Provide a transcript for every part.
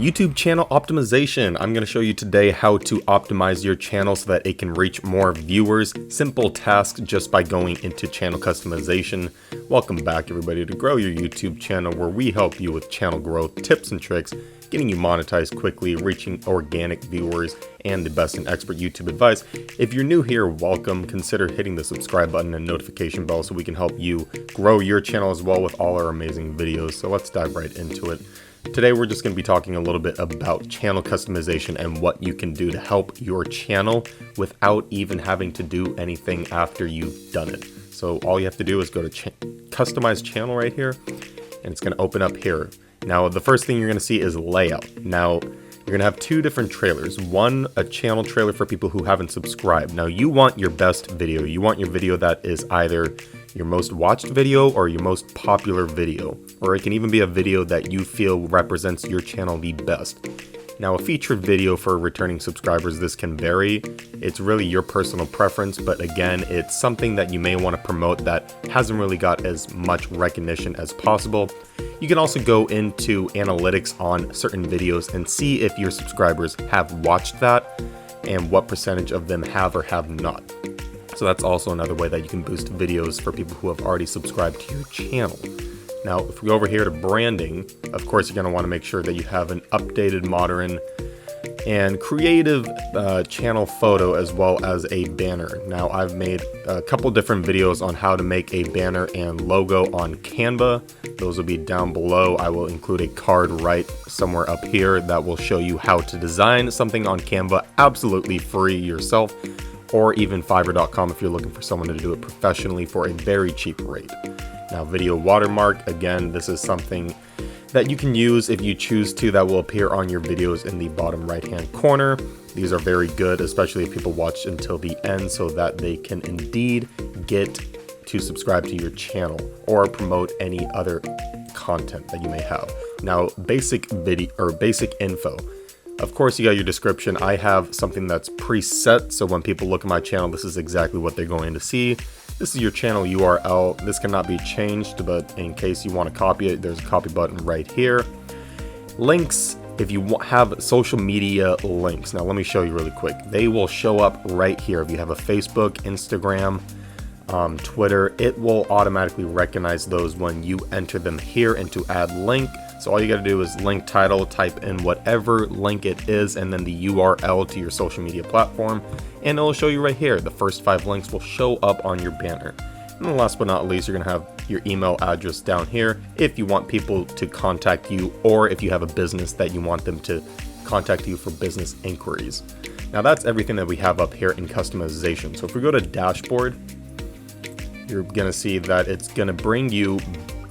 YouTube channel optimization. I'm going to show you today how to optimize your channel so that it can reach more viewers. Simple task just by going into channel customization. Welcome back everybody to Grow Your YouTube Channel, where we help you with channel growth, tips and tricks, getting you monetized quickly, reaching organic viewers, and the best and expert YouTube advice. If you're new here, welcome. Consider hitting the subscribe button and notification bell so we can help you grow your channel as well with all our amazing videos. So let's dive right into it. Today we're just going to be talking a little bit about channel customization and what you can do to help your channel without even having to do anything after you've done it. So all you have to do is go to customize channel right here, and it's going to open up here. Now the first thing you're going to see is layout. Now you're going to have two different trailers. One, a channel trailer for people who haven't subscribed. Now you want your best video. You want your video that is either your most watched video or your most popular video, or it can even be a video that you feel represents your channel the best. Now a featured video for returning subscribers, this can vary. It's really your personal preference, but again, it's something that you may want to promote that hasn't really got as much recognition as possible. You can also go into analytics on certain videos and see if your subscribers have watched that and what percentage of them have or have not. So that's also another way that you can boost videos for people who have already subscribed to your channel. Now, if we go over here to branding, of course, you're going to want to make sure that you have an updated, modern, and creative channel photo as well as a banner. Now, I've made a couple different videos on how to make a banner and logo on Canva. Those will be down below. I will include a card right somewhere up here that will show you how to design something on Canva absolutely free yourself, or even Fiverr.com if you're looking for someone to do it professionally for a very cheap rate. Now, video watermark, again, this is something that you can use if you choose to, that will appear on your videos in the bottom right hand corner. These are very good, especially if people watch until the end, so that they can indeed get to subscribe to your channel or promote any other content that you may have. Now, basic video or basic info. Of course, you got your description. I have something that's preset, so when people look at my channel, this is exactly what they're going to see. This is your channel URL. This cannot be changed, but in case you want to copy it, there's a copy button right here. Links, if you have social media links. Now let me show you really quick. They will show up right here. If you have a Facebook, Instagram, Twitter, it will automatically recognize those when you enter them here into add link. So all you got to do is link title, type in whatever link it is, and then the URL to your social media platform, and it'll show you right here. The first 5 links will show up on your banner. And then last but not least, you're going to have your email address down here if you want people to contact you, or if you have a business that you want them to contact you for business inquiries. Now that's everything that we have up here in customization. So if we go to dashboard, you're going to see that it's going to bring you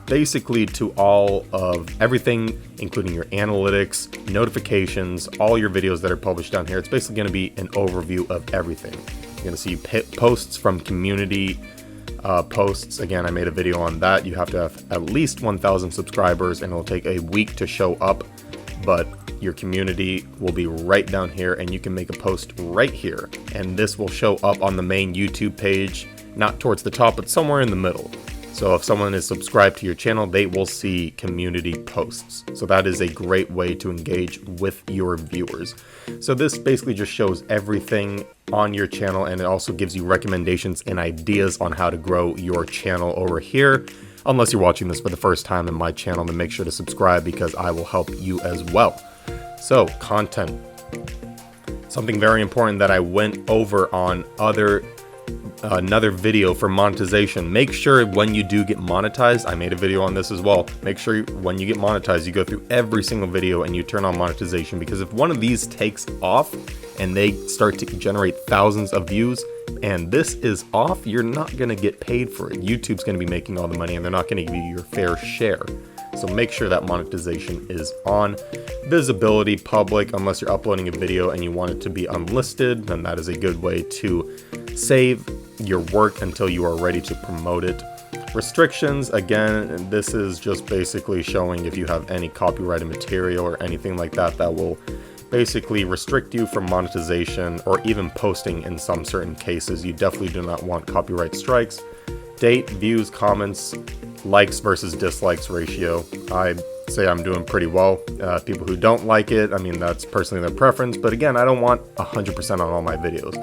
basically to all of everything, including your analytics, notifications, all your videos that are published down here. It's basically going to be an overview of everything. You're going to see posts from community posts. Again, I made a video on that. You have to have at least 1,000 subscribers, and it'll take a week to show up, but your community will be right down here, and you can make a post right here, and this will show up on the main YouTube page, not towards the top, but somewhere in the middle. So if someone is subscribed to your channel, they will see community posts. So that is a great way to engage with your viewers. So this basically just shows everything on your channel, and it also gives you recommendations and ideas on how to grow your channel over here. Unless you're watching this for the first time in my channel, then make sure to subscribe because I will help you as well. So content. Something very important that I went over on another video for monetization. Make sure when you do get monetized, I made a video on this as well, make sure when you get monetized, you go through every single video and you turn on monetization, because if one of these takes off and they start to generate thousands of views and this is off, you're not going to get paid for it. YouTube's going to be making all the money and they're not going to give you your fair share. So make sure that monetization is on. Visibility, public, unless you're uploading a video and you want it to be unlisted, then that is a good way to save your work until you are ready to promote it. Restrictions, again, this is just basically showing if you have any copyrighted material or anything like that that will basically restrict you from monetization or even posting in some certain cases. You definitely do not want copyright strikes. Date, views, comments, likes versus dislikes ratio. I say I'm doing pretty well. People who don't like it, I mean, that's personally their preference, but again, I don't want 100% on all my videos.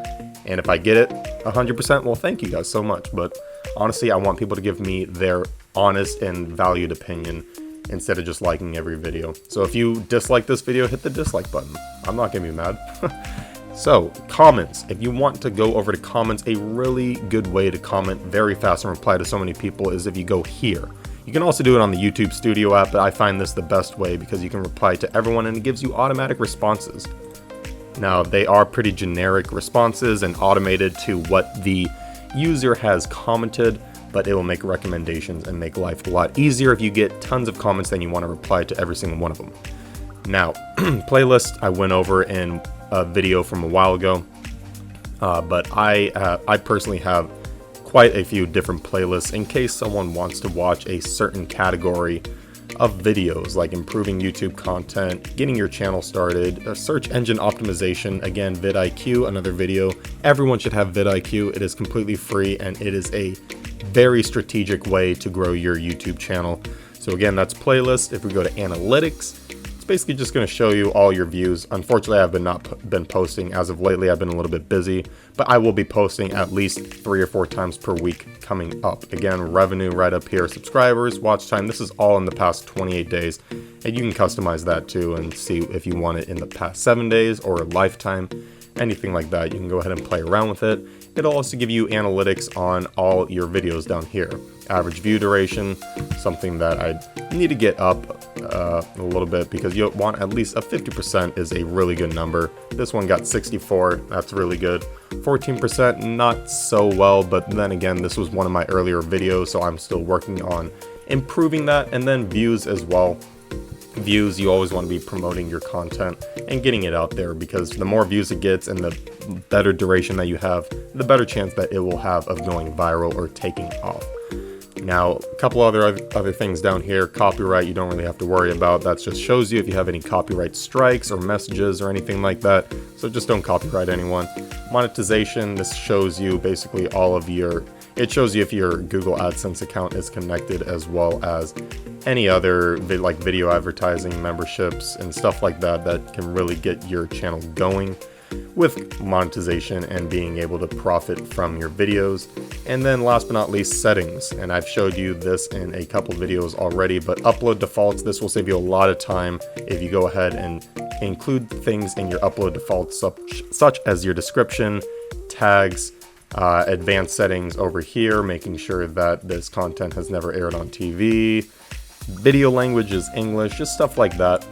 And if I get it 100%, well, thank you guys so much. But honestly, I want people to give me their honest and valued opinion instead of just liking every video. So if you dislike this video, hit the dislike button. I'm not gonna be mad. So, comments. If you want to go over to comments, a really good way to comment very fast and reply to so many people is if you go here. You can also do it on the YouTube Studio app, but I find this the best way because you can reply to everyone and it gives you automatic responses. Now, they are pretty generic responses and automated to what the user has commented, but it will make recommendations and make life a lot easier if you get tons of comments and you want to reply to every single one of them. Now, playlist I went over in a video from a while ago, but I personally have quite a few different playlists in case someone wants to watch a certain category of videos, like improving YouTube content, getting your channel started, search engine optimization, again, vidIQ, another video. Everyone should have vidIQ. It is completely free and it is a very strategic way to grow your YouTube channel. So again, that's playlist. If we go to analytics, it's basically just going to show you all your views. Unfortunately, I have not been posting as of lately. I've been a little bit busy, but I will be posting at least 3 or 4 times per week coming up. Again, revenue right up here, subscribers, watch time. This is all in the past 28 days, and you can customize that too and see if you want it in the past 7 days or a lifetime, anything like that. You can go ahead and play around with it. It'll also give you analytics on all your videos down here. Average view duration, something that I need to get up a little bit because you want at least a 50% is a really good number. This one got 64, that's really good. 14%, not so well, but then again, this was one of my earlier videos, so I'm still working on improving that. And then views as well. Views, you always want to be promoting your content and getting it out there because the more views it gets and the better duration that you have, the better chance that it will have of going viral or taking off. Now, a couple other things down here. Copyright, you don't really have to worry about. That just shows you if you have any copyright strikes or messages or anything like that. So just don't copyright anyone. Monetization, this shows you basically all of your, it shows you if your Google AdSense account is connected as well as any other like video advertising, memberships, and stuff like that that can really get your channel going with monetization and being able to profit from your videos. And then last but not least, settings. And I've showed you this in a couple videos already, but upload defaults, this will save you a lot of time if you go ahead and include things in your upload defaults such as your description, tags, advanced settings over here, making sure that this content has never aired on TV, video language is English, just stuff like that.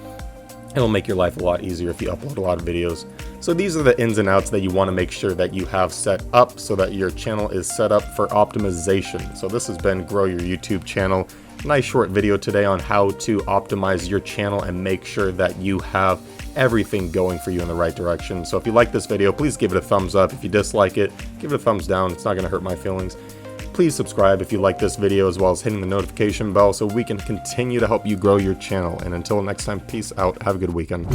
It'll make your life a lot easier if you upload a lot of videos. So these are the ins and outs that you want to make sure that you have set up so that your channel is set up for optimization. So this has been Grow Your YouTube Channel. Nice short video today on how to optimize your channel and make sure that you have everything going for you in the right direction. So if you like this video, please give it a thumbs up. If you dislike it, give it a thumbs down. It's not going to hurt my feelings. Please subscribe if you like this video, as well as hitting the notification bell so we can continue to help you grow your channel. And until next time, peace out. Have a good weekend.